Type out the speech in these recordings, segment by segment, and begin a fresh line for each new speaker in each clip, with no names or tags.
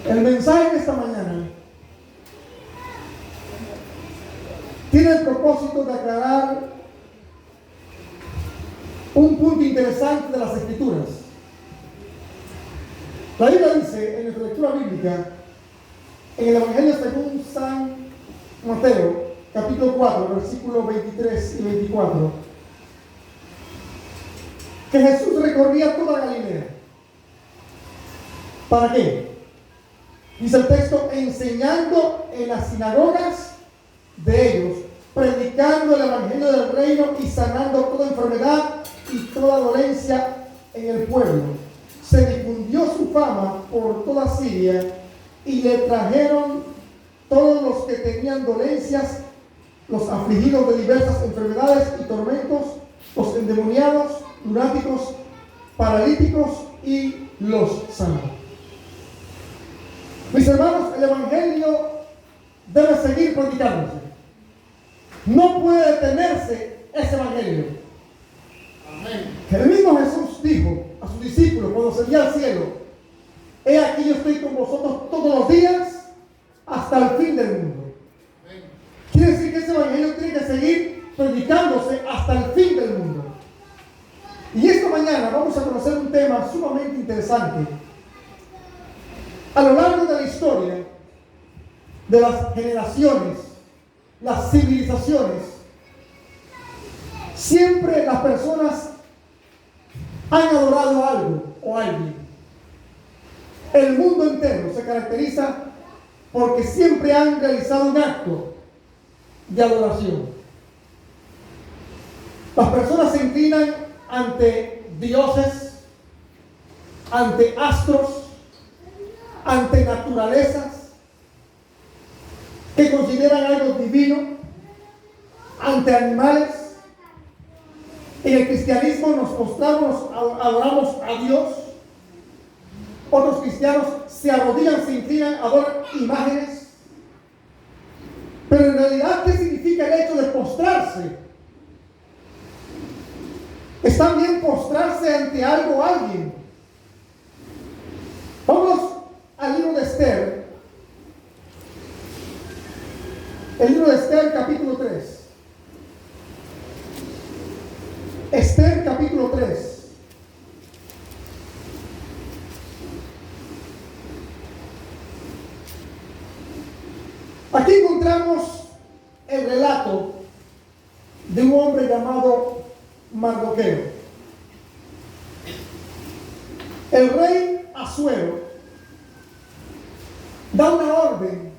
El mensaje de esta mañana tiene el propósito de aclarar un punto interesante de las Escrituras. La Biblia dice en nuestra lectura bíblica, en el Evangelio según San Mateo, capítulo 4, versículos 23 y 24, que Jesús recorría toda Galilea. ¿Para qué? Dice el texto, enseñando en las sinagogas de ellos, predicando el evangelio del reino y sanando toda enfermedad y toda dolencia en el pueblo. Se difundió su fama por toda Siria y le trajeron todos los que tenían dolencias, los afligidos de diversas enfermedades y tormentos, los endemoniados, lunáticos, paralíticos y los sanó. Mis hermanos, el evangelio debe seguir predicándose. No puede detenerse ese evangelio. Amén. El mismo Jesús dijo a sus discípulos cuando se fue al cielo: he aquí yo estoy con vosotros todos los días hasta el fin del mundo. Amén. Quiere decir que ese evangelio tiene que seguir predicándose hasta el fin del mundo. Y esta mañana vamos a conocer un tema sumamente interesante. A lo largo de la historia, de las generaciones, las civilizaciones, siempre las personas han adorado algo o alguien. El mundo entero se caracteriza porque siempre han realizado un acto de adoración. Las personas se inclinan ante dioses, ante astros, ante naturalezas que consideran algo divino, ante animales. En el cristianismo nos postramos, adoramos a Dios. Otros cristianos se arrodillan, se inclinan, adoran imágenes. Pero en realidad, ¿qué significa el hecho de postrarse? Es también postrarse ante algo o alguien. Vamos al libro de Esther. El libro de Esther, capítulo 3. Esther, capítulo 3. Aquí encontramos el relato de un hombre llamado Mardoqueo. El rey Asuero da una orden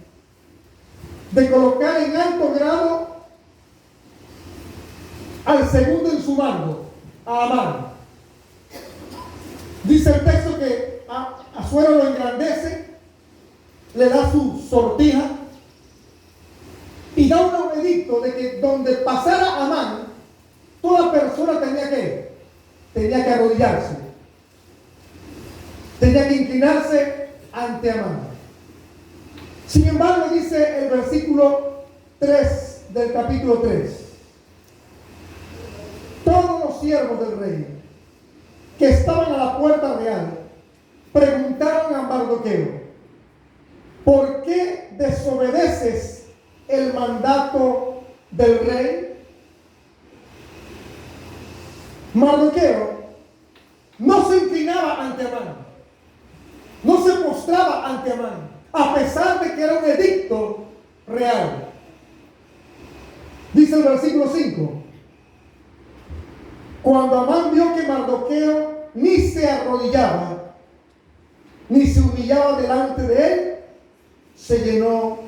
de colocar en alto grado al segundo en su mando, a Amán. Dice el texto que Asuero lo engrandece, le da su sortija y da un edicto de que donde pasara Amán, toda persona tenía que arrodillarse, tenía que inclinarse ante Amán. Sin embargo, dice el versículo 3 del capítulo 3, todos los siervos del rey que estaban a la puerta real preguntaron a Mardoqueo: ¿por qué desobedeces el mandato del rey? Mardoqueo no se inclinaba ante Amán, no se postraba ante Amán, a pesar de que era un edicto real. Dice el versículo 5: cuando Amán vio que Mardoqueo ni se arrodillaba, ni se humillaba delante de él, se llenó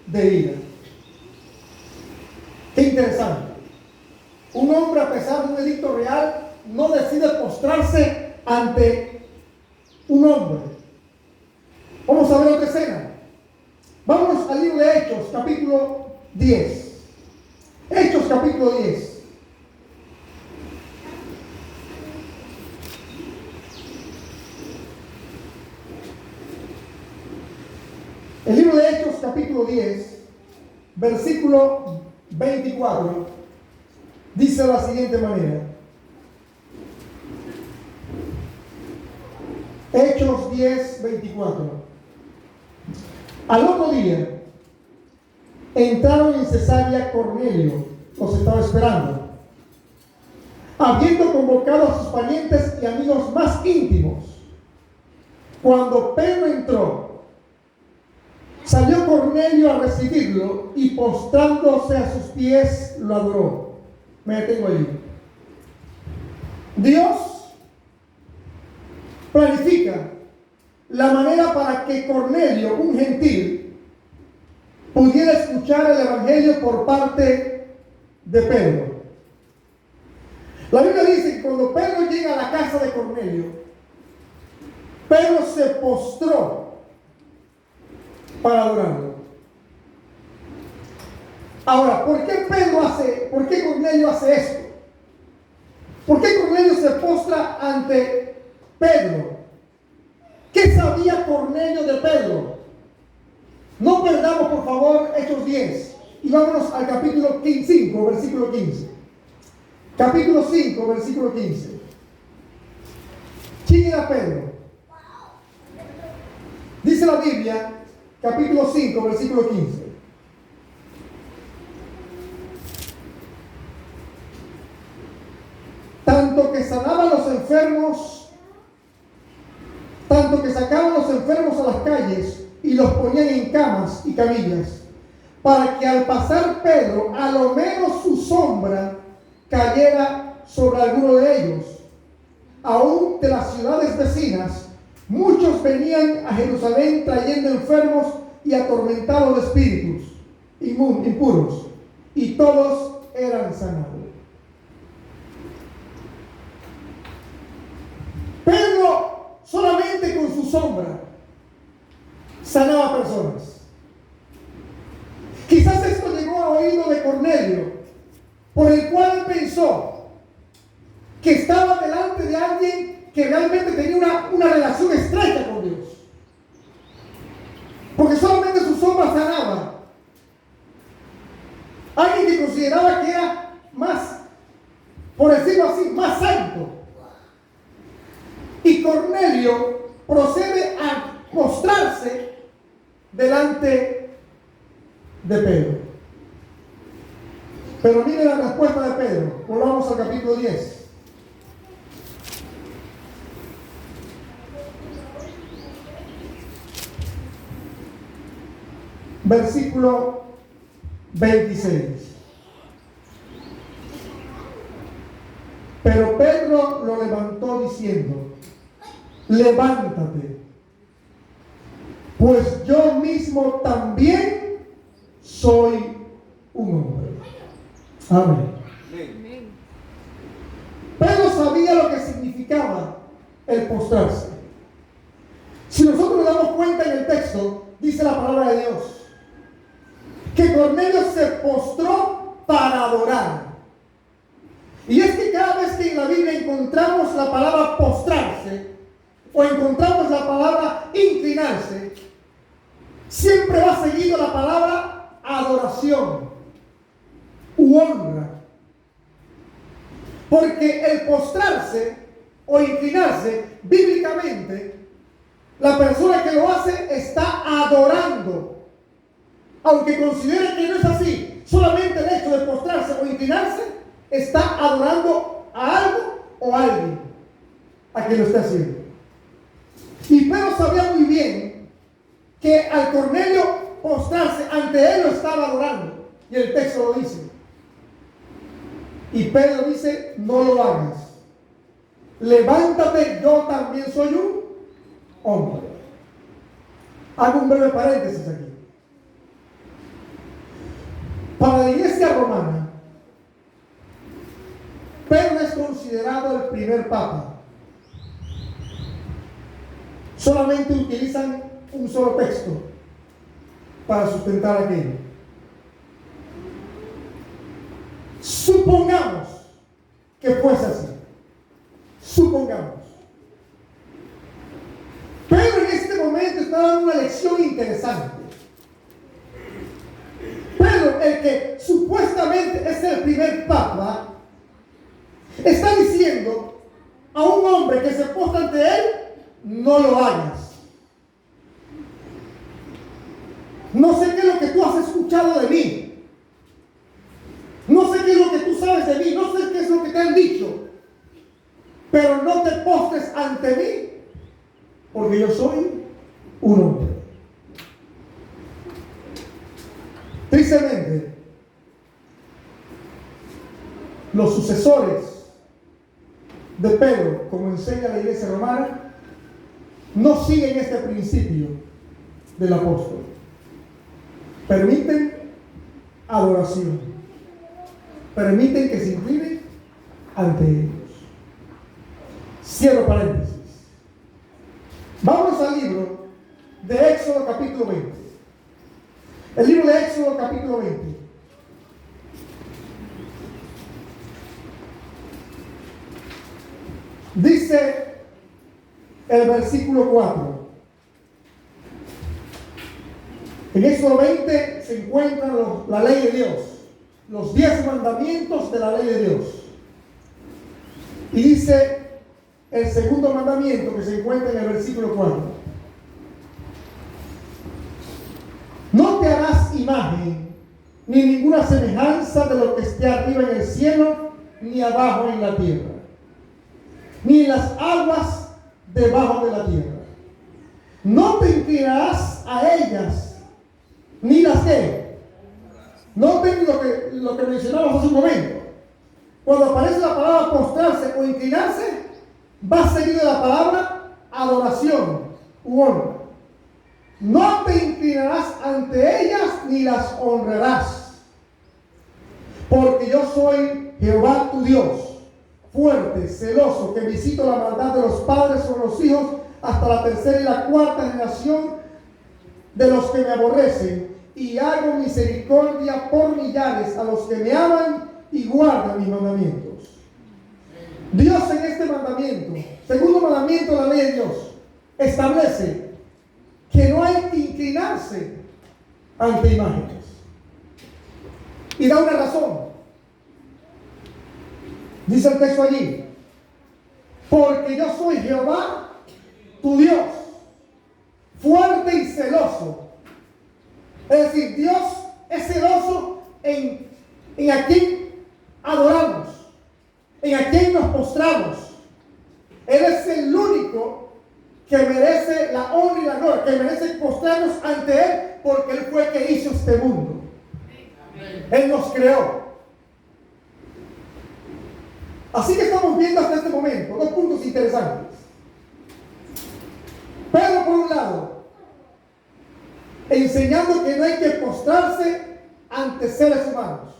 de ira. Qué interesante. Un hombre, a pesar de un edicto real, no decide postrarse ante un hombre. Vamos a ver otra escena. Vámonos al libro de Hechos, capítulo 10. Hechos, capítulo 10. El libro de Hechos, capítulo 10, versículo 24, dice de la siguiente manera. Hechos 10, 24. Al otro día, entraron en Cesarea Cornelio, los estaba esperando, habiendo convocado a sus parientes y amigos más íntimos. Cuando Pedro entró, salió Cornelio a recibirlo y postrándose a sus pies lo adoró. Me detengo allí. Dios planifica la manera para que Cornelio, un gentil, pudiera escuchar el evangelio por parte de Pedro. La Biblia dice que cuando Pedro llega a la casa de Cornelio, Pedro se postró para adorarlo. Ahora, ¿por qué Cornelio hace esto? ¿Por qué Cornelio se postra ante Pedro? ¿Qué sabía Cornelio de Pedro? No perdamos, por favor, Hechos 10 y vámonos al capítulo 5, versículo 15. Capítulo 5, versículo 15. ¿Quién era Pedro? Dice la Biblia, capítulo 5, versículo 15. Tanto que sanaban los enfermos, tanto que sacaban los enfermos a las calles y los ponían en camas y camillas, para que al pasar Pedro, a lo menos su sombra cayera sobre alguno de ellos. Aún de las ciudades vecinas, muchos venían a Jerusalén trayendo enfermos y atormentados de espíritus impuros, y todos eran sanados. Pedro solamente con su sombra sanaba personas. Quizás esto llegó a oído de Cornelio, por el cual pensó que estaba delante de alguien que realmente tenía una relación estrecha con Dios, porque solamente su sombra sanaba. Alguien que consideraba que era más, por decirlo así, más santo. Y Cornelio procede a mostrarse delante de Pedro. Pero mire la respuesta de Pedro. Volvamos al capítulo 10. Versículo 26. Pero Pedro lo levantó diciendo: levántate, pues yo mismo también soy un hombre. Amén. Pedro sabía lo que significaba el postrarse. Si nosotros nos damos cuenta en el texto, dice la palabra de Dios que Cornelio se postró para adorar. Y es que cada vez que en la Biblia encontramos la palabra postrarse o encontramos la palabra inclinarse, siempre va seguido la palabra adoración u honra. Porque el postrarse o inclinarse, bíblicamente, la persona que lo hace está adorando. Aunque considere que no es así, solamente el hecho de postrarse o inclinarse está adorando a algo o a alguien a quien lo está haciendo. Y Pedro sabía muy bien que al Cornelio postrarse ante él lo estaba adorando. Y el texto lo dice. Y Pedro dice: no lo hagas. Levántate, yo también soy un hombre. Hago un breve paréntesis aquí. Para la iglesia romana, Pedro es considerado el primer papa. Solamente utilizan un solo texto para sustentar aquello. Supongamos que fuese así. Supongamos. Pedro en este momento está dando una lección interesante. Pedro, el que supuestamente es el primer papa, está diciendo a un hombre que se postra ante él: no lo hagas. No sé qué es lo que tú has escuchado de mí. No sé qué es lo que tú sabes de mí. No sé qué es lo que te han dicho. Pero no te postres ante mí, porque yo soy un hombre. Tristemente, los sucesores de Pedro, como enseña la iglesia romana, no siguen este principio del apóstol. Permiten adoración. Permiten que se inclinen ante ellos. Cierro paréntesis. Vamos al libro de Éxodo capítulo 20. El libro de Éxodo capítulo 20. Dice el versículo 4. En Éxodo 20 se encuentra la ley de Dios, los 10 mandamientos de la ley de Dios. Y dice el segundo mandamiento que se encuentra en el versículo 4. No te harás imagen ni ninguna semejanza de lo que esté arriba en el cielo, ni abajo en la tierra, ni en las aguas debajo de la tierra. No te inclinarás a ellas, ni las que. Noten lo que mencionamos hace un momento. Cuando aparece la palabra postrarse o inclinarse, va seguido de la palabra adoración u honra. No te inclinarás ante ellas ni las honrarás, porque yo soy Jehová tu Dios, fuerte, celoso, que visito la maldad de los padres sobre los hijos hasta la tercera y la cuarta generación de los que me aborrecen, y hago misericordia por millares a los que me aman y guardan mis mandamientos. Dios en este mandamiento, segundo mandamiento de la ley de Dios, establece que no hay que inclinarse ante imágenes. Y da una razón. Dice el texto allí: porque yo soy Jehová, tu Dios, fuerte y celoso. Es decir, Dios es celoso en a quien adoramos, en a quien nos postramos. Él es el único que merece la honra y la gloria, que merece postrarnos ante Él, porque Él fue el que hizo este mundo. Él nos creó. Así que estamos viendo hasta este momento dos puntos interesantes. Pedro, por un lado, enseñando que no hay que postrarse ante seres humanos,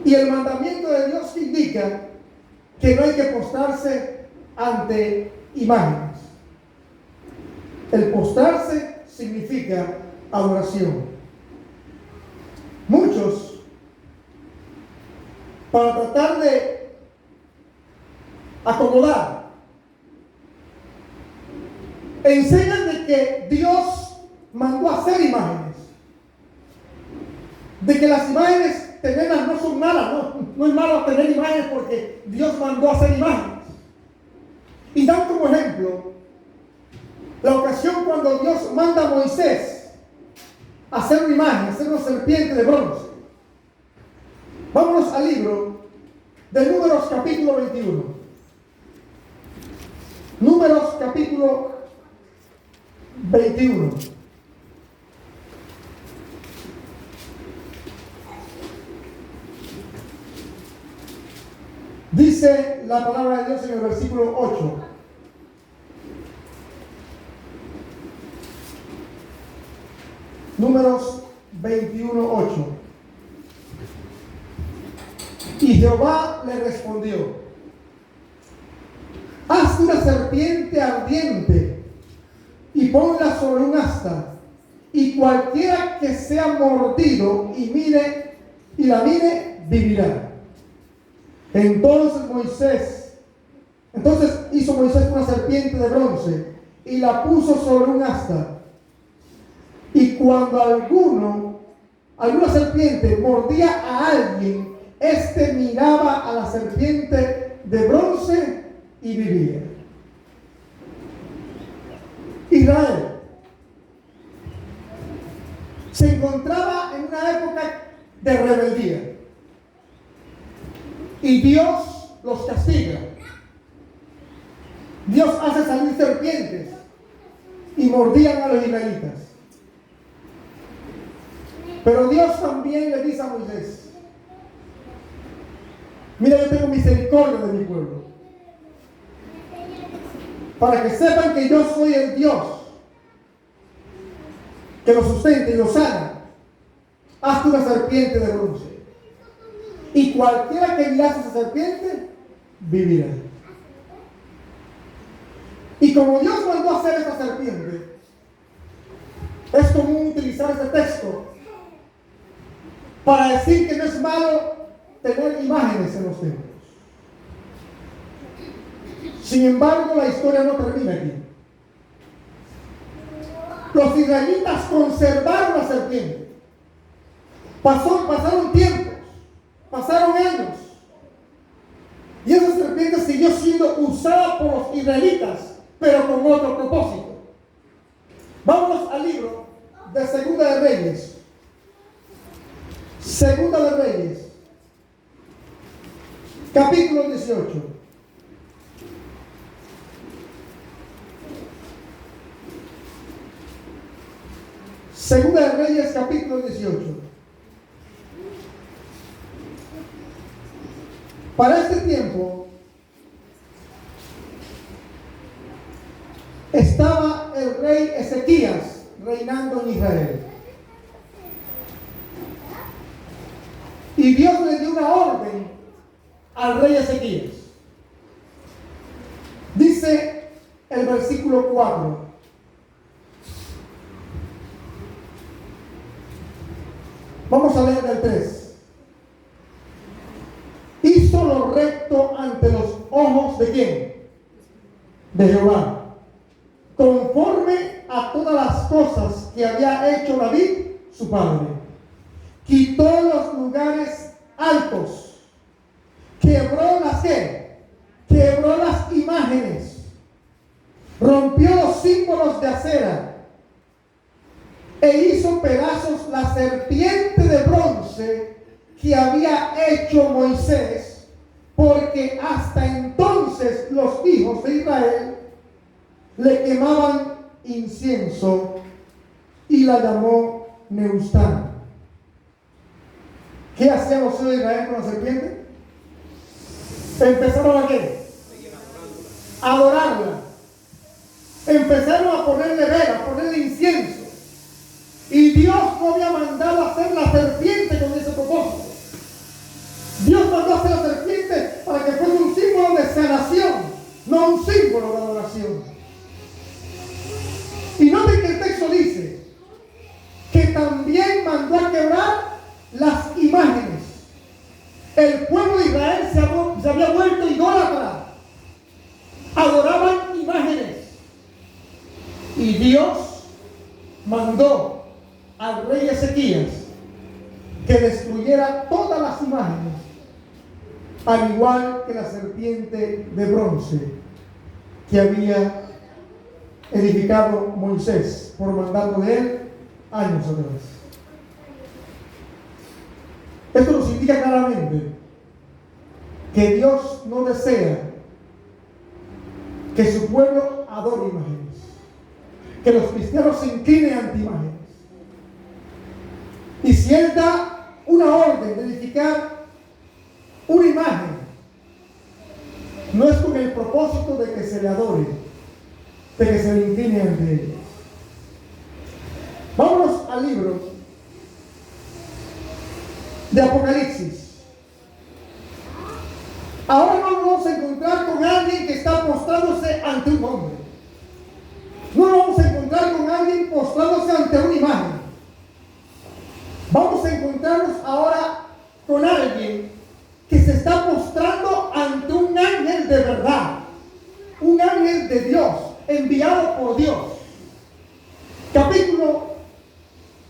y el mandamiento de Dios que indica que no hay que postrarse ante imágenes. El postrarse significa adoración. Muchos, para tratar de acomodar, enseñan de que Dios mandó a hacer imágenes, de que las imágenes tenerlas no son malas, no es malo tener imágenes porque Dios mandó a hacer imágenes. Y dan como ejemplo la ocasión cuando Dios manda a Moisés a hacer una imagen, a hacer una serpiente de bronce. Vámonos al libro de Números capítulo 21. Números capítulo 21. Dice la palabra de Dios en el versículo 8. Números 21, 8. Y Jehová le respondió: haz una serpiente ardiente y ponla sobre un asta, y cualquiera que sea mordido y la mire, vivirá. Entonces hizo Moisés una serpiente de bronce y la puso sobre un asta. Y cuando alguna serpiente mordía a alguien, éste miraba a la serpiente de bronce y vivía. encontraba en una época de rebeldía. Y Dios los castiga. Dios hace salir serpientes y mordían a los israelitas. Pero Dios también le dice a Moisés: mira, yo tengo misericordia de mi pueblo, para que sepan que yo soy el Dios que los sustenta y los sana. Hazte una serpiente de bronce, y cualquiera que enlace esa serpiente vivirá. Y como Dios mandó a hacer esta serpiente, es común utilizar este texto para decir que no es malo tener imágenes en los templos. Sin embargo, la historia no termina aquí. Los israelitas conservaron la serpiente. Pasaron tiempos, pasaron años, y esa serpiente siguió siendo usada por los israelitas, pero con otro propósito. Vámonos al libro de Segunda de Reyes. Segunda de Reyes, capítulo 18. Segunda de Reyes, capítulo 18. Para este tiempo estaba el rey Ezequías reinando en Israel. Y Dios le dio una orden al rey Ezequías. Dice el versículo 4. Vamos a leer el 3. Hizo lo recto ante los ojos ¿de quién? De Jehová, conforme a todas las cosas que había hecho David, su padre. Quitó los lugares altos, quebró quebró las imágenes, rompió los símbolos de acera, e hizo pedazos la serpiente de bronce que había hecho Moisés, porque hasta entonces los hijos de Israel le quemaban incienso, y la llamó Neustán. ¿Qué hacían los hijos de Israel con la serpiente? Empezaron a ¿qué? A adorarla. Empezaron a ponerle vela, a ponerle incienso. Y Dios no había mandado a hacer la serpiente con ese propósito. Dios mandó a hacer la serpiente para que fuera un símbolo de sanación, no un símbolo de adoración. Y noten que el texto dice que también mandó a quebrar las imágenes. El pueblo de Israel se había vuelto idólatra. Adoraban imágenes. Y Dios mandó al rey Ezequías que destruyera todas las imágenes, al igual que la serpiente de bronce que había edificado Moisés por mandato de él años atrás. Esto nos indica claramente que Dios no desea que su pueblo adore imágenes, que los cristianos se inclinen ante imágenes. Y si Él da una orden de edificar una imagen, no es con el propósito de que se le adore, de que se le incline ante ella. Vámonos al libro de Apocalipsis. Ahora no nos vamos a encontrar con alguien que está postrándose ante un hombre. No nos vamos a encontrar con alguien postrándose ante una imagen. Vamos a encontrarnos ahora con alguien que se está postrando ante un ángel de verdad, un ángel de Dios, enviado por Dios. Capítulo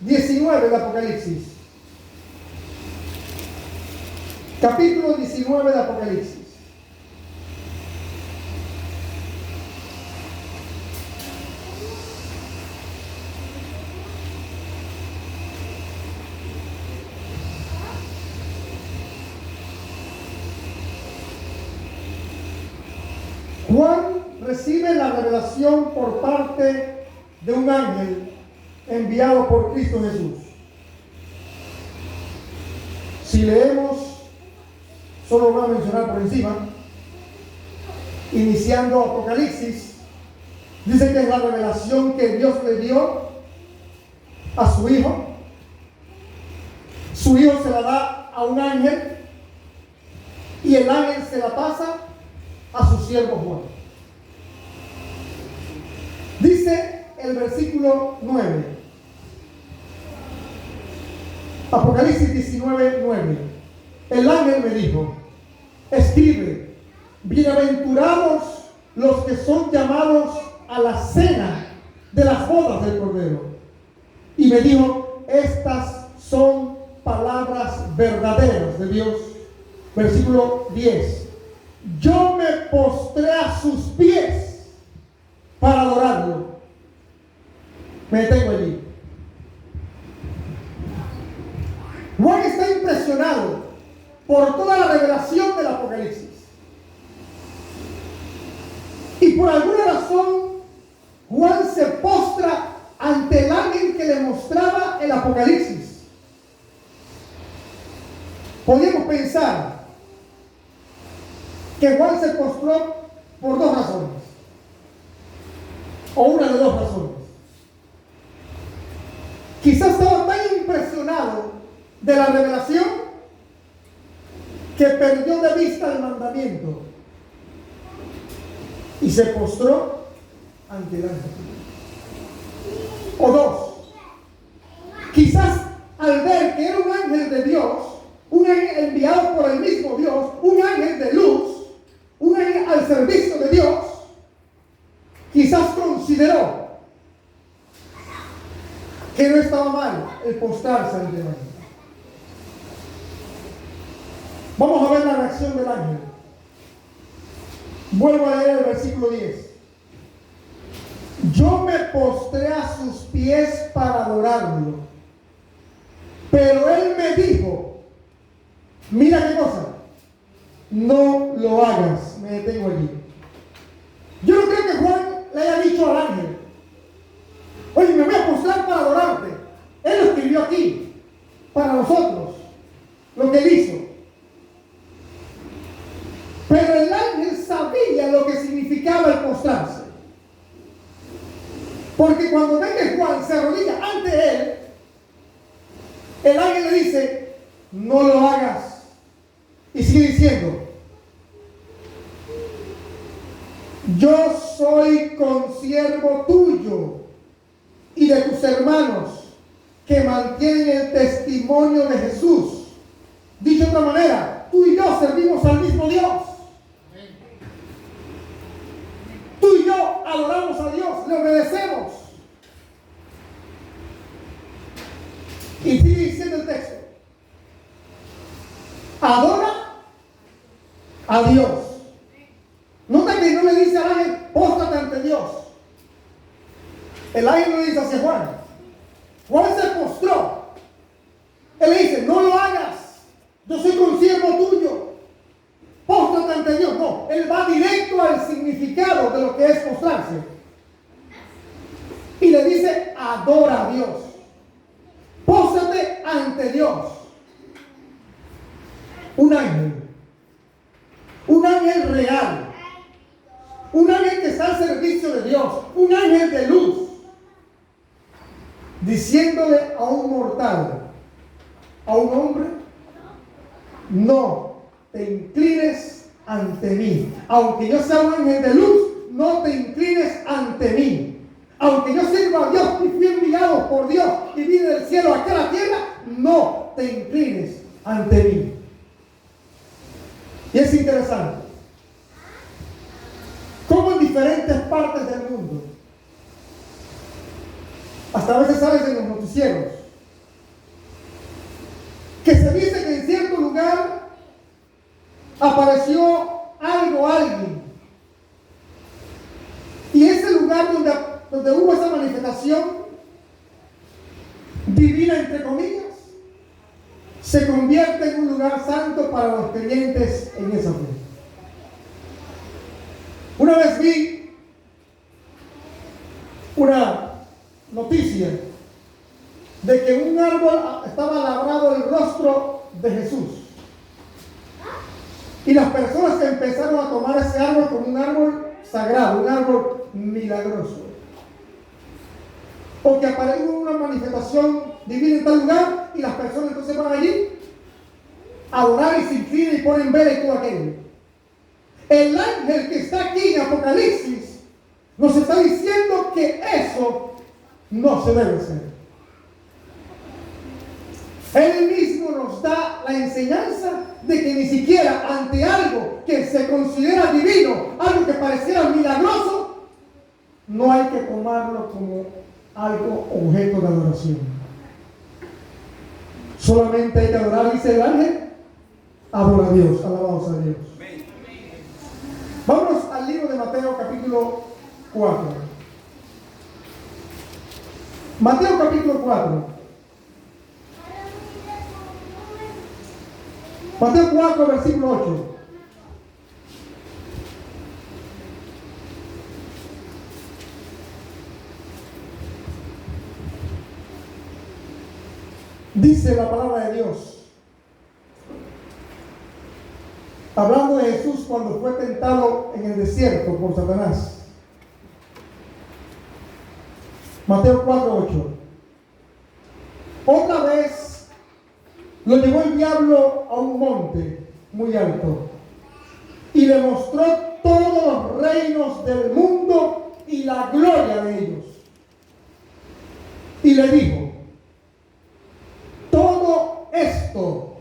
19 de Apocalipsis. Capítulo 19 de Apocalipsis. recibe la revelación por parte de un ángel enviado por Cristo Jesús. Si leemos, solo voy a mencionar por encima, iniciando Apocalipsis, dice que es la revelación que Dios le dio a su Hijo. Su Hijo se la da a un ángel y el ángel se la pasa a su siervo Juan. Dice el versículo 9, Apocalipsis 19, 9. El ángel me dijo: escribe, bienaventurados los que son llamados a la cena de las bodas del Cordero. Y me dijo: estas son palabras verdaderas de Dios. Versículo 10. Yo me postré a sus pies para adorarlo. Me detengo allí. Juan está impresionado por toda la revelación del Apocalipsis. Y por alguna razón, Juan se postra ante el ángel que le mostraba el Apocalipsis. Podríamos pensar que Juan se postró por dos razones, o una de dos razones. Quizás estaba tan impresionado de la revelación que perdió de vista el mandamiento y se postró ante el ángel. O dos, quizás al ver que era un ángel de Dios, un ángel enviado por el mismo Dios, un ángel de luz, un ángel al servicio de Dios, quizás consideró que no estaba mal el postrarse ante el ángel. Vamos a ver la reacción del ángel. Vuelvo a leer el versículo 10. Yo me postré a sus pies para adorarlo, pero él me dijo: mira qué cosa, no lo hagas. Me detengo allí. Yo no creo que Juan le haya dicho al ángel: oye, me voy a postrar para adorarte. Él lo escribió aquí para nosotros, lo que él hizo. Pero el ángel sabía lo que significaba el postrarse. Porque cuando ve que Juan se arrodilla ante él, el ángel le dice: no lo hagas. Y sigue diciendo: yo soy consiervo tuyo y de tus hermanos que mantienen el testimonio de Jesús. Dicho de otra manera, tú y yo servimos al mismo Dios. Tú y yo adoramos a Dios, le obedecemos. Y sigue diciendo el texto: adora a Dios. Nota que no le dice al ángel: póstrate ante Dios. El ángel le dice hacia Juan. Juan se postró. Él le dice: no lo hagas, yo soy consiervo tuyo, póstrate ante Dios. No, él va directo al significado de lo que es postrarse. Y le dice: adora a Dios, póstrate ante Dios. Un ángel real, un ángel que está al servicio de Dios, un ángel de luz, diciéndole a un mortal, a un hombre: no te inclines ante mí. Aunque yo sea un ángel de luz, no te inclines ante mí. Aunque yo sirva a Dios y fui enviado por Dios y vine del cielo acá a la tierra, no te inclines ante mí. Y es interesante cómo en diferentes partes del mundo, hasta a veces sales en los noticieros, que se dice que en cierto lugar apareció algo, alguien, y ese lugar donde hubo esa manifestación divina, entre comillas, se convierte en un lugar santo para los creyentes en esa fe. Una vez vi una noticia de que un árbol estaba labrado el rostro de Jesús. Y las personas empezaron a tomar ese árbol como un árbol sagrado, un árbol milagroso. Porque aparece una manifestación divina en tal lugar y las personas entonces van allí a adorar y se inclinan y ponen vela y todo aquello. El ángel que está aquí en Apocalipsis nos está diciendo que eso no se debe hacer. Él mismo nos da la enseñanza de que ni siquiera ante algo que se considera divino, algo que pareciera milagroso, no hay que tomarlo como algo objeto de adoración. Solamente hay que adorar, dice el ángel, adora a Dios, alabados a Dios. Vámonos al libro de Mateo capítulo 4. Mateo capítulo 4. Mateo 4, versículo 8. Dice la palabra de Dios, hablando de Jesús cuando fue tentado en el desierto por Satanás. Mateo 4, 8. Otra vez lo llevó el diablo a un monte muy alto y le mostró todos los reinos del mundo y la gloria de ellos. Y le dijo: todo esto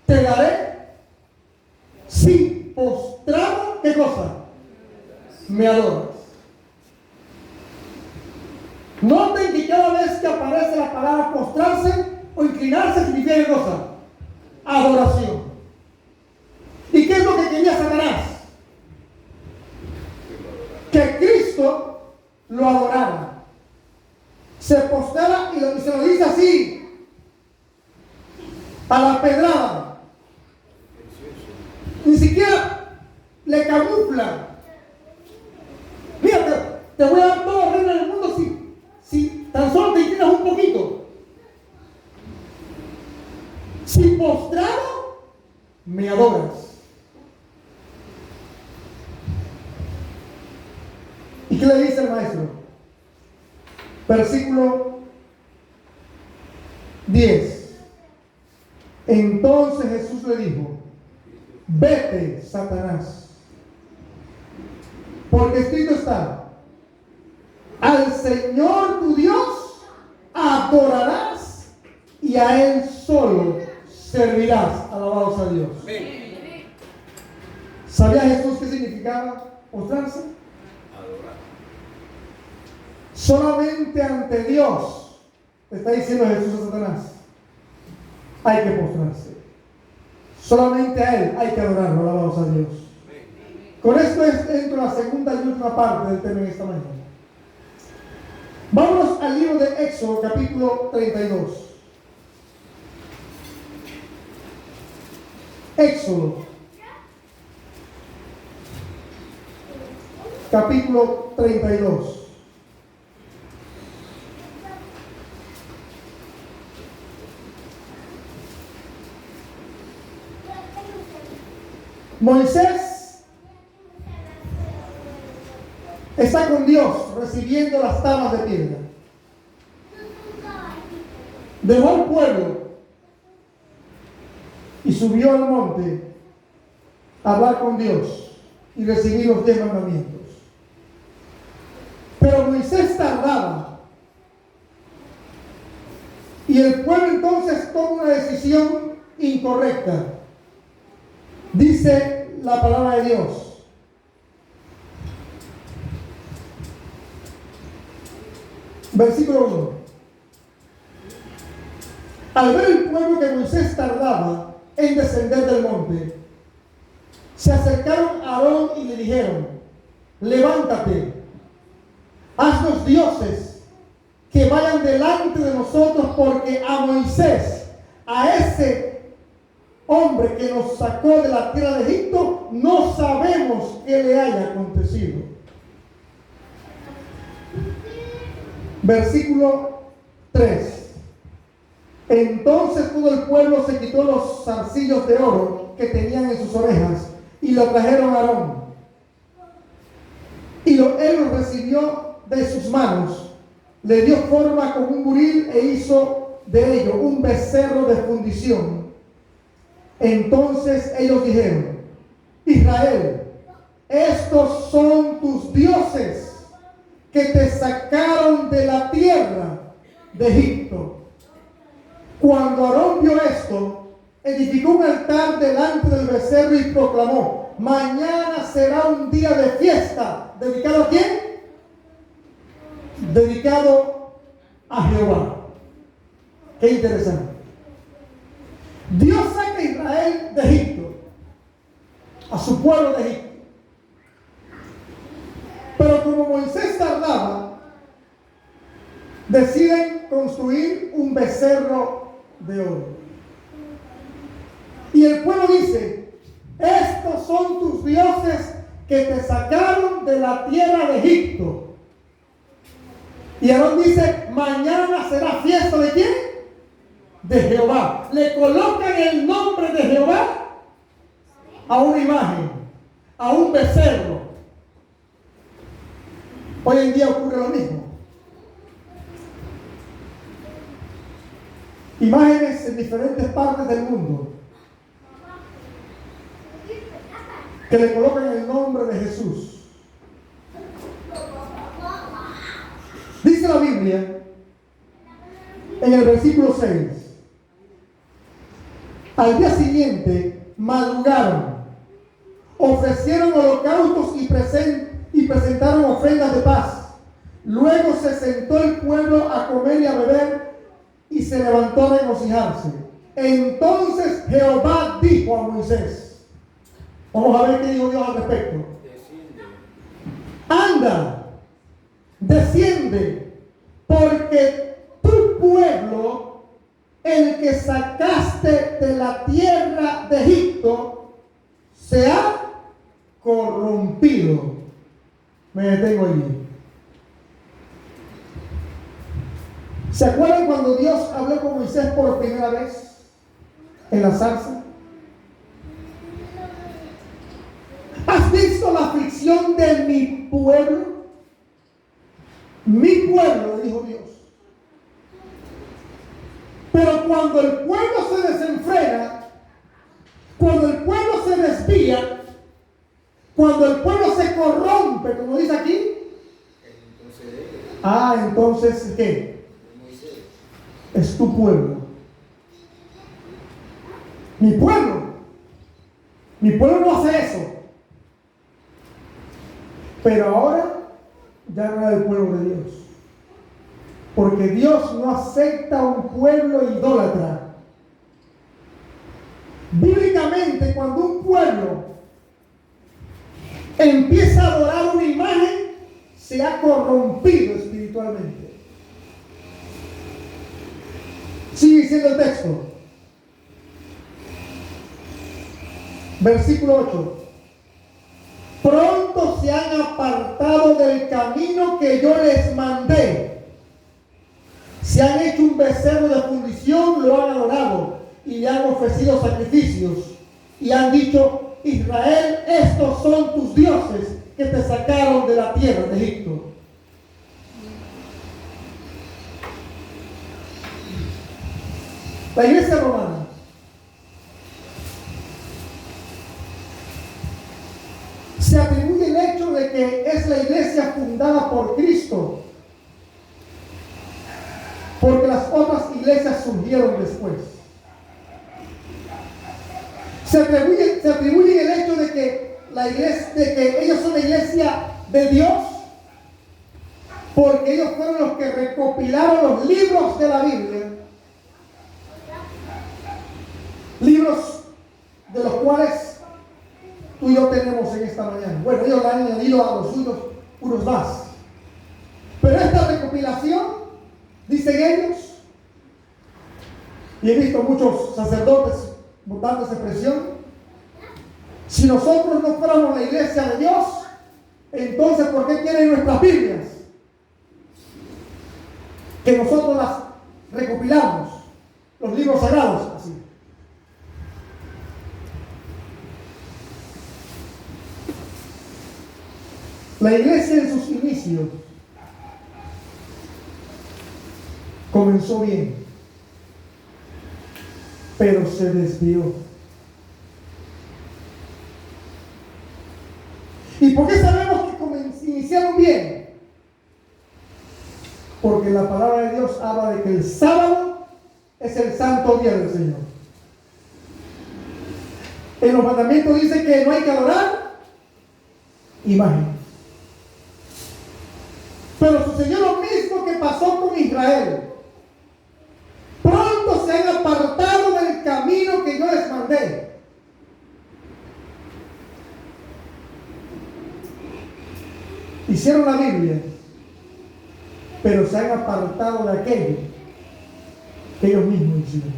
te daré si postrado, ¿qué cosa? Me adoras. Noten que cada vez que aparece la palabra postrarse o inclinarse significa ¿qué cosa? Adoración. ¿Y qué es lo que quería Satanás? Que Cristo lo adorara. Se postrara y se lo dice así, a la pedrada. Ni siquiera le camufla. Mira, te voy a dar todo el reino del mundo si tan solo te inclinas un poquito. Si postrado me adoras. ¿Y qué le dice el maestro? Versículo 10. Entonces Jesús le dijo: vete, Satanás, porque escrito está: al Señor tu Dios adorarás y a Él solo servirás. Alabados a Dios. ¿Sabía Jesús qué significaba postrarse? Adorar. Solamente ante Dios, está diciendo Jesús a Satanás, hay que postrarse. Solamente a Él hay que adorarlo. Alabados a Dios. Con esto entro en la segunda y última parte del tema en esta mañana. Vámonos al libro de Éxodo capítulo 32. Éxodo capítulo 32. Moisés está con Dios recibiendo las tablas de piedra. Dejó al pueblo y subió al monte a hablar con Dios y recibir los 10 mandamientos. Pero Moisés tardaba y el pueblo entonces toma una decisión incorrecta. Dice la palabra de Dios: versículo 1. Al ver el pueblo que Moisés tardaba en descender del monte, se acercaron a Aarón y le dijeron: levántate, haznos dioses que vayan delante de nosotros, porque a Moisés, a ese hombre que nos sacó de la tierra de Egipto, no sabemos qué le haya acontecido. Versículo 3. Entonces todo el pueblo se quitó los zarcillos de oro que tenían en sus orejas y lo trajeron a Aarón. Y él los recibió de sus manos, le dio forma con un buril e hizo de ello un becerro de fundición. Entonces ellos dijeron: Israel, estos son tus dioses que te sacaron de la tierra de Egipto. Cuando Aarón vio esto, edificó un altar delante del becerro y proclamó: mañana será un día de fiesta. ¿Dedicado a quién? Dedicado a Jehová. Qué interesante. Dios saca a Israel de Egipto, a su pueblo de Egipto. Pero como Moisés tardaba, deciden construir un becerro de oro. Y el pueblo dice: estos son tus dioses que te sacaron de la tierra de Egipto. Y Aarón dice: mañana será fiesta ¿de quién? De Jehová. Le colocan el nombre de Jehová a una imagen, a un becerro. Hoy en día ocurre lo mismo. Imágenes en diferentes partes del mundo que le colocan el nombre de Jesús. Dice la Biblia en el versículo 6: al día siguiente madrugaron, ofrecieron holocaustos y presentaron ofrendas de paz. Luego se sentó el pueblo a comer y a beber y se levantó a regocijarse. Entonces Jehová dijo a Moisés, vamos a ver qué dijo Dios al respecto: anda, desciende, porque tu pueblo, el que sacaste de la tierra de Egipto, se ha corrompido. Me detengo allí. ¿Se acuerdan cuando Dios habló con Moisés por primera vez en la zarza? ¿Has visto la aflicción de mi pueblo? Mi pueblo, dijo Dios. Pero cuando el pueblo se desenfrena, cuando el pueblo se desvía, cuando el pueblo se corrompe, como dice aquí, entonces ¿qué? Es tu pueblo. Mi pueblo. Mi pueblo no hace eso. Pero ahora ya no era el pueblo de Dios. Porque Dios no acepta un pueblo idólatra. Bíblicamente, cuando un pueblo empieza a adorar una imagen, se ha corrompido espiritualmente. Sigue diciendo el texto. Versículo 8. Pronto se han apartado del camino que yo les mandé. Se han hecho un becerro de fundición, lo han adorado y le han ofrecido sacrificios. Y han dicho: Israel, estos son tus dioses que te sacaron de la tierra de Egipto. La iglesia romana se atribuye el hecho de que es la iglesia fundada por Cristo, porque las otras iglesias surgieron después. Se atribuye el hecho de que ellos son la iglesia de Dios, porque ellos fueron los que recopilaron los libros de la Biblia, libros de los cuales tú y yo tenemos en esta mañana. Bueno, ellos le han añadido a los suyos unos más. Pero esta recopilación, dicen ellos, y he visto muchos sacerdotes botando esa expresión: si nosotros no fuéramos la iglesia de Dios, entonces ¿por qué tienen nuestras Biblias? que nosotros las recopilamos, los libros sagrados, así. La iglesia en sus inicios comenzó bien, pero se desvió. ¿Y por qué sabemos que iniciaron bien? Porque la palabra de Dios habla de que el sábado es el santo día del Señor. En los mandamientos dice que no hay que adorar imágenes. Pero sucedió lo mismo que pasó con Israel. Pronto se han apartado del camino que yo les mandé. Hicieron la Biblia, pero se han apartado de aquello que ellos mismos hicieron.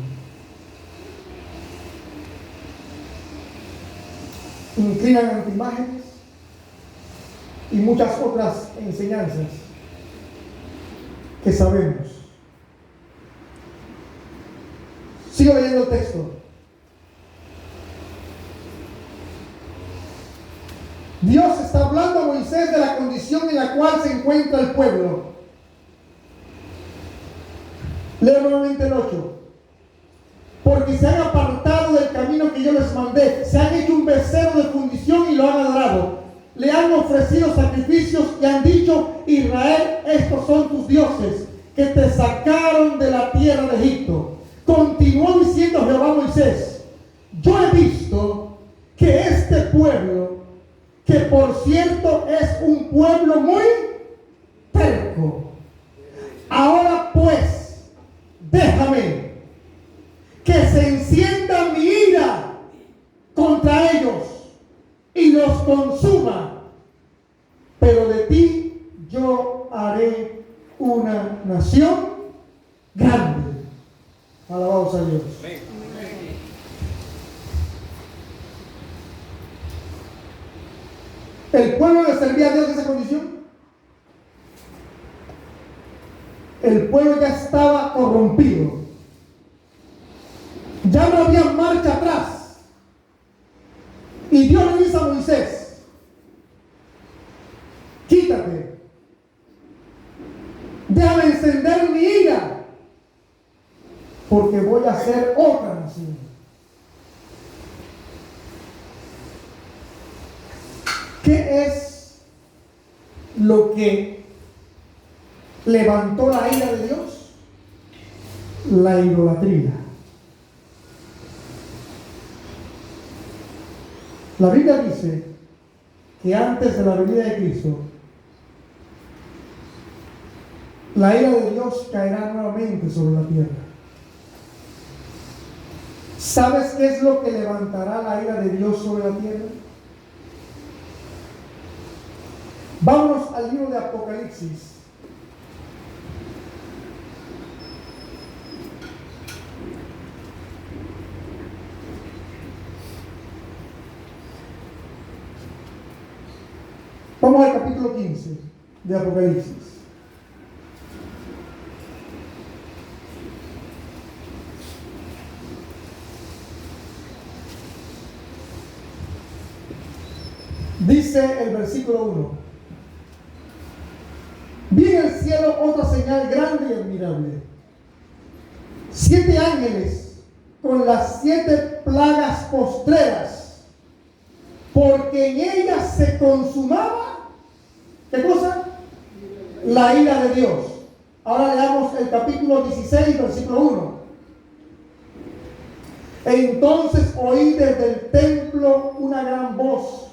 Inclinan ante imágenes y muchas otras enseñanzas que sabemos. Sigo leyendo el texto. Dios está hablando a Moisés de la condición en la cual se encuentra el pueblo. Leo nuevamente el 8. Porque se han apartado del camino que yo les mandé, se han hecho un becerro de fundición y lo han adorado. Le han ofrecido sacrificios y han dicho: Israel, estos son tus dioses que te sacaron de la tierra de Egipto. Continuó diciendo Jehová a Moisés: yo he visto que este pueblo, que por cierto es un pueblo muy terco, ahora pues déjame que se encienda mi ira contra ellos y los consuma, pero de ti yo haré una nación grande. Alabados a Dios. ¿El pueblo le servía a Dios en esa condición? El pueblo ya estaba corrompido. Ya no había marcha atrás. Y Dios le dice a Moisés: quítate, déjame encender mi ira, porque voy a hacer otra nación. ¿Qué es lo que levantó la ira de Dios? La idolatría. La Biblia dice que antes de la venida de Cristo, la ira de Dios caerá nuevamente sobre la tierra. ¿Sabes qué es lo que levantará la ira de Dios sobre la tierra? Vámonos al libro de Apocalipsis. Vamos al capítulo 15 de Apocalipsis. Dice el versículo 1: vi en el cielo otra señal grande y admirable: 7 ángeles con las 7 plagas postreras, porque en ellas se consumaba, ¿qué cosa? La ira de Dios. Ahora leamos el capítulo 16, versículo 1. Entonces oí desde el templo una gran voz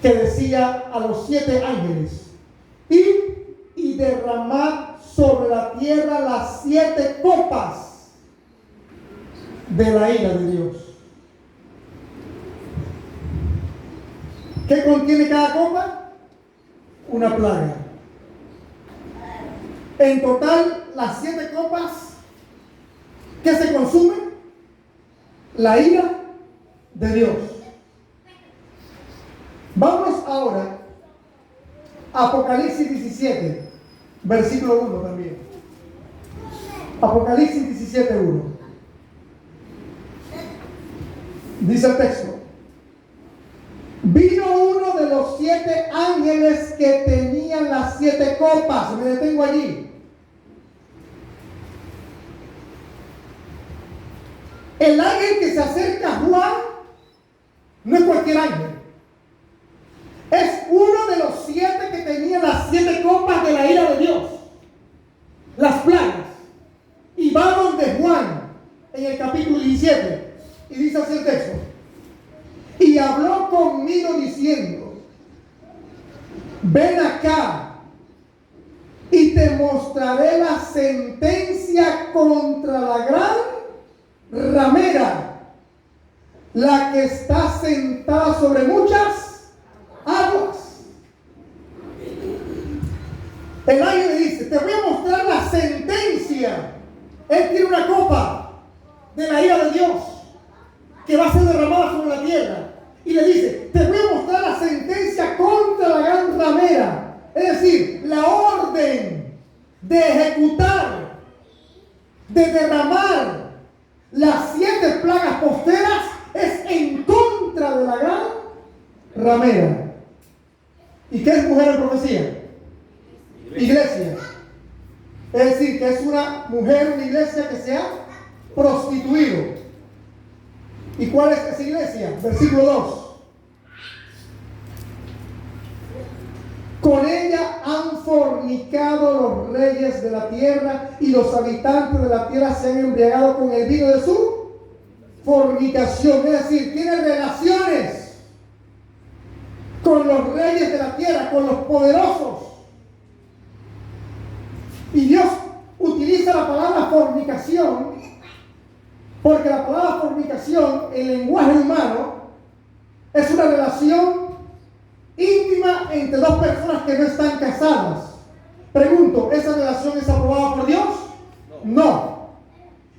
que decía a los 7 ángeles: id y derramad sobre la tierra las 7 copas de la ira de Dios. ¿Qué contiene cada copa? Una plaga. En total, las 7 copas que se consumen, la ira de Dios. Vamos ahora a Apocalipsis 17. versículo 1 también. Apocalipsis 17:1. Dice el texto: vino uno de los 7 ángeles que tenían las 7 copas. Me detengo allí. El ángel que se acerca a Juan no es cualquier ángel. Es uno de los 7 que tenían las 7 copas de la ira de Dios, las plagas. Y va donde Juan en el capítulo 17 y dice así el texto: y habló conmigo diciendo, ven acá y te mostraré la sentencia contra la gran ramera, la que está sentada sobre muchas aguas. El ángel le dice, te voy a mostrar la sentencia. Él tiene una copa de la ira de Dios que va a ser derramada sobre la tierra. Y le dice, te voy a mostrar la sentencia contra la gran ramera. Es decir, la orden de ejecutar, de derramar las 7 plagas posteras es en contra de la gran ramera. ¿Y qué es mujer en profecía? Iglesia. Es decir, que es una mujer, una iglesia que se ha prostituido. ¿Y cuál es esa iglesia? Versículo 2. Con ella han fornicado los reyes de la tierra, y los habitantes de la tierra se han embriagado con el vino de su fornicación. Es decir, tienen relaciones con los reyes de la tierra, con los poderosos. Y Dios utiliza la palabra fornicación porque la palabra fornicación en lenguaje humano es una relación íntima entre 2 personas que no están casadas. Pregunto, ¿esa relación es aprobada por Dios? No.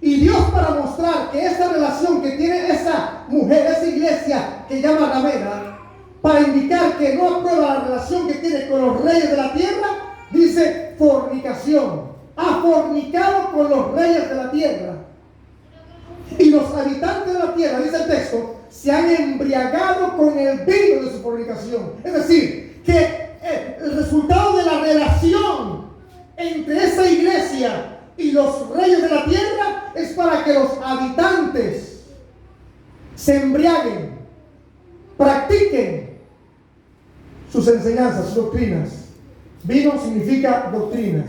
Y Dios, para mostrar que esa relación que tiene esa mujer, esa iglesia que llama ramera, para indicar que no aprueba la relación que tiene con los reyes de la tierra, dice fornicación. Ha fornicado con los reyes de la tierra. Y los habitantes de la tierra, dice el texto, se han embriagado con el vino de su fornicación. Es decir, que el resultado de la relación entre esa iglesia y los reyes de la tierra es para que los habitantes se embriaguen, practiquen sus enseñanzas, sus doctrinas. Vino significa doctrinas.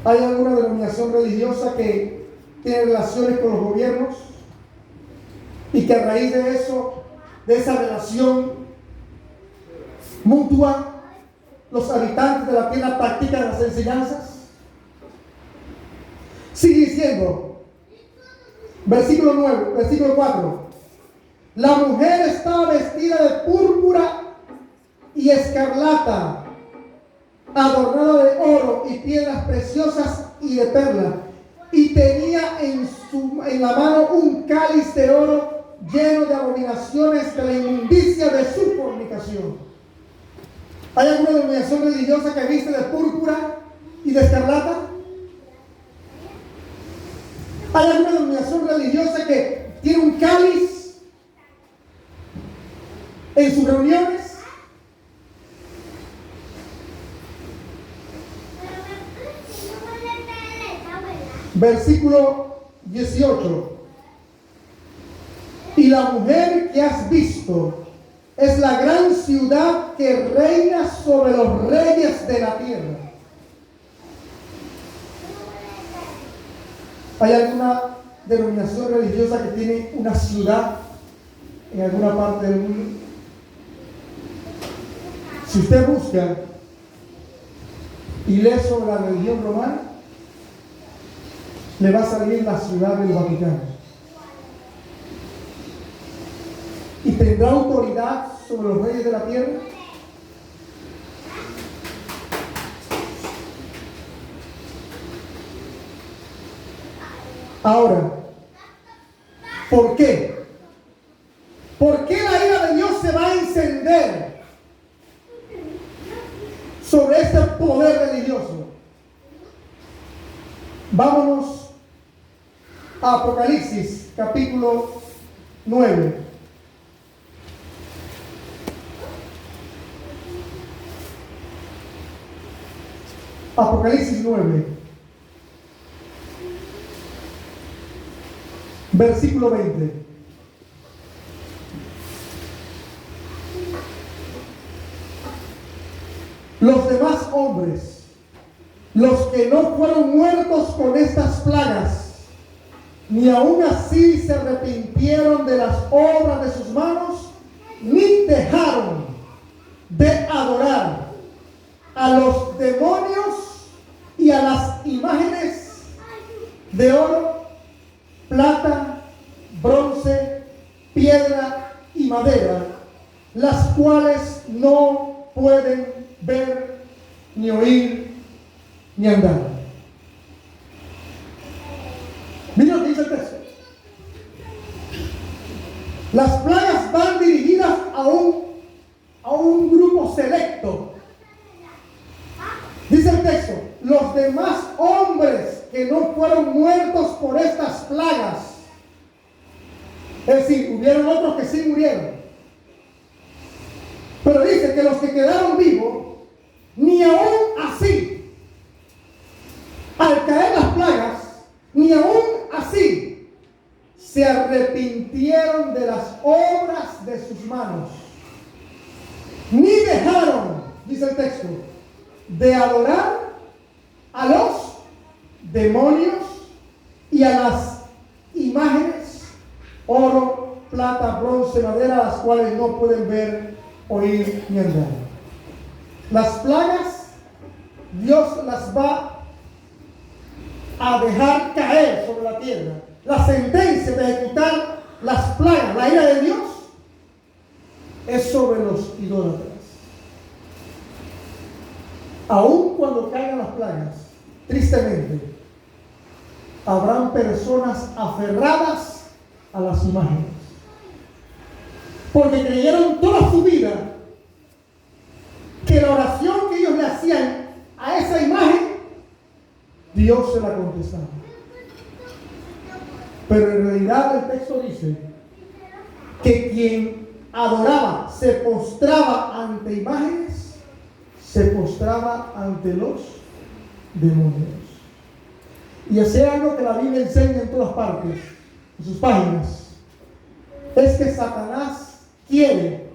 ¿Hay alguna denominación religiosa que tiene relaciones con los gobiernos y que a raíz de eso, de esa relación mutua, los habitantes de la tierra practican las enseñanzas? Sigue diciendo, versículo 9, versículo 4. La mujer estaba vestida de púrpura y escarlata, adornada de oro y piedras preciosas y de perla, y tenía en la mano un cáliz de oro lleno de abominaciones de la inmundicia de su fornicación. ¿Hay alguna denominación religiosa que viste de púrpura y de escarlata? ¿Hay alguna denominación religiosa que tiene un cáliz en sus reuniones? Versículo 18. Y la mujer que has visto es la gran ciudad que reina sobre los reyes de la tierra. ¿Hay alguna denominación religiosa que tiene una ciudad en alguna parte del mundo? Si usted busca y lee sobre la religión romana, le va a salir la ciudad del Vaticano. ¿Y tendrá autoridad sobre los reyes de la tierra? Ahora, ¿por qué? ¿Por qué la ira de Dios se va a encender sobre este poder religioso. Vámonos a Apocalipsis, capítulo 9. Apocalipsis 9, versículo 20. Los demás hombres, los que no fueron muertos con estas plagas, ni aun así se arrepintieron de las obras de sus manos, ni dejaron de adorar a los demonios y a las imágenes de oro, plata, bronce, piedra y madera, las cuales no pueden ver, ni oír, ni andar. Mira lo que dice el texto. Las plagas van dirigidas a un grupo selecto. Dice el texto, los demás hombres que no fueron muertos por estas plagas, es decir, hubieron otros que sí murieron, pero dice que los que quedaron vivos, ni aún así, al caer las plagas, ni aún así, se arrepintieron de las obras de sus manos, ni dejaron, dice el texto, de adorar a los demonios y a las imágenes, oro, plata, bronce, madera, las cuales no pueden ver, oír ni andar. Las plagas, Dios las va a dejar caer sobre la tierra. La sentencia de ejecutar las plagas, la ira de Dios, es sobre los idólatras. Aun cuando caigan las plagas, tristemente, habrán personas aferradas a las imágenes, porque creyeron toda su vida que la oración que ellos le hacían a esa imagen, Dios se la contestaba. Pero en realidad el texto dice que quien adoraba, se postraba ante imágenes, se postraba ante los demonios. Y ese es algo que la Biblia enseña en todas partes, en sus páginas, es que Satanás quiere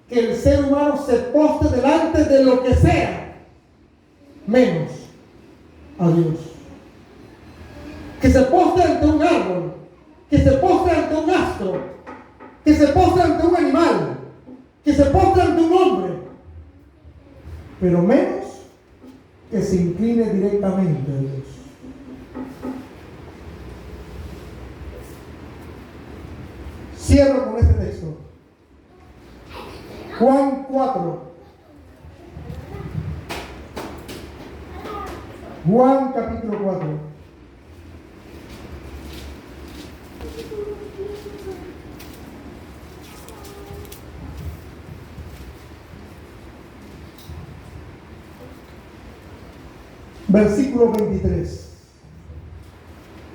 que el ser humano se postre delante de lo que sea, menos a Dios. Que se postre ante un árbol, que se postre ante un astro, que se postre ante un animal, que se postre ante un hombre, pero menos que se incline directamente a Dios. Cierro con este texto. Juan 4. Juan capítulo 4. Versículo 23.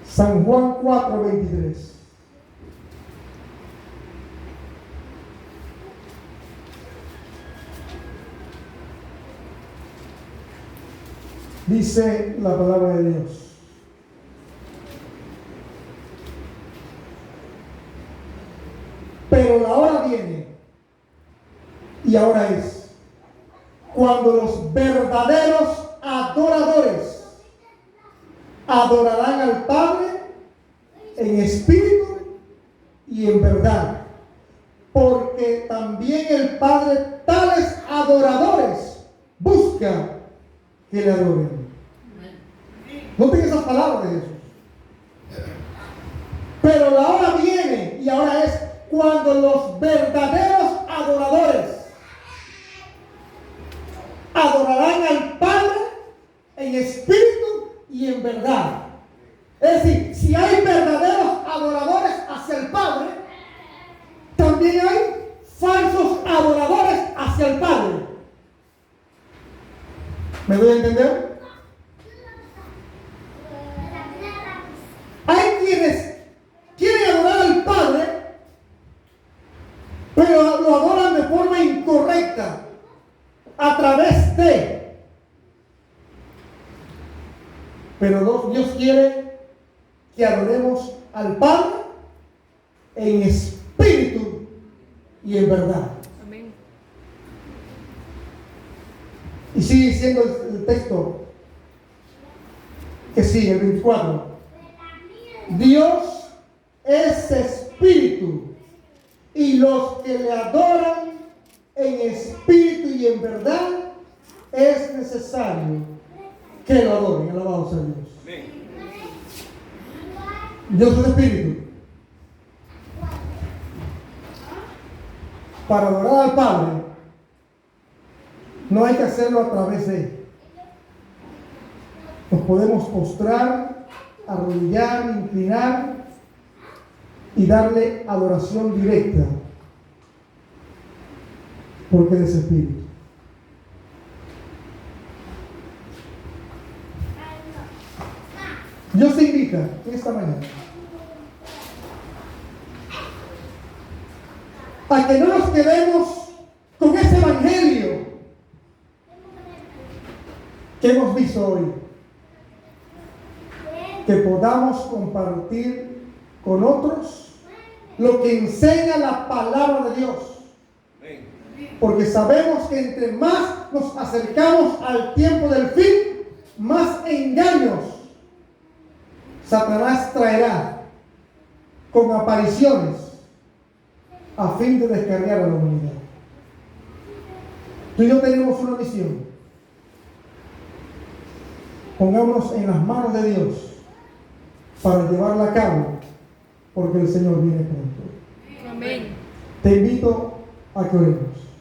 San Juan 4, 23. Dice la palabra de Dios: pero la hora viene, y ahora es, cuando los verdaderos adoradores adorarán al Padre en espíritu y en verdad, porque también el Padre tales adoradores busca que le adoren. Noten esas palabras de Jesús. Pero la hora viene, y ahora es, cuando los verdaderos adoradores adorarán al Padre en espíritu y en verdad. Es decir, si hay verdaderos adoradores hacia el Padre, también hay falsos adoradores hacia el Padre. ¿Me doy a entender? Hay quienes quieren adorar al Padre, pero lo adoran de forma incorrecta, a través de. Pero Dios quiere que adoremos al Padre en espíritu y en verdad.
Amén.
Y sigue diciendo el texto que sigue, el 24. Dios es espíritu, y los que le adoran en espíritu y en verdad es necesario que lo adoren. Alabado sea Dios. Dios es espíritu. Para adorar al Padre no hay que hacerlo a través de Él. Nos podemos postrar, arrodillar, inclinar y darle adoración directa, porque Él es espíritu. Dios te invita esta mañana a que no nos quedemos con ese evangelio que hemos visto hoy, que podamos compartir con otros lo que enseña la palabra de Dios, porque sabemos que entre más nos acercamos al tiempo del fin, más engaños Satanás traerá con apariciones a fin de descargar a la humanidad. Tú y yo tenemos una misión. Pongámonos en las manos de Dios para llevarla a cabo, porque el Señor viene pronto.
Amén.
Te invito a que oremos.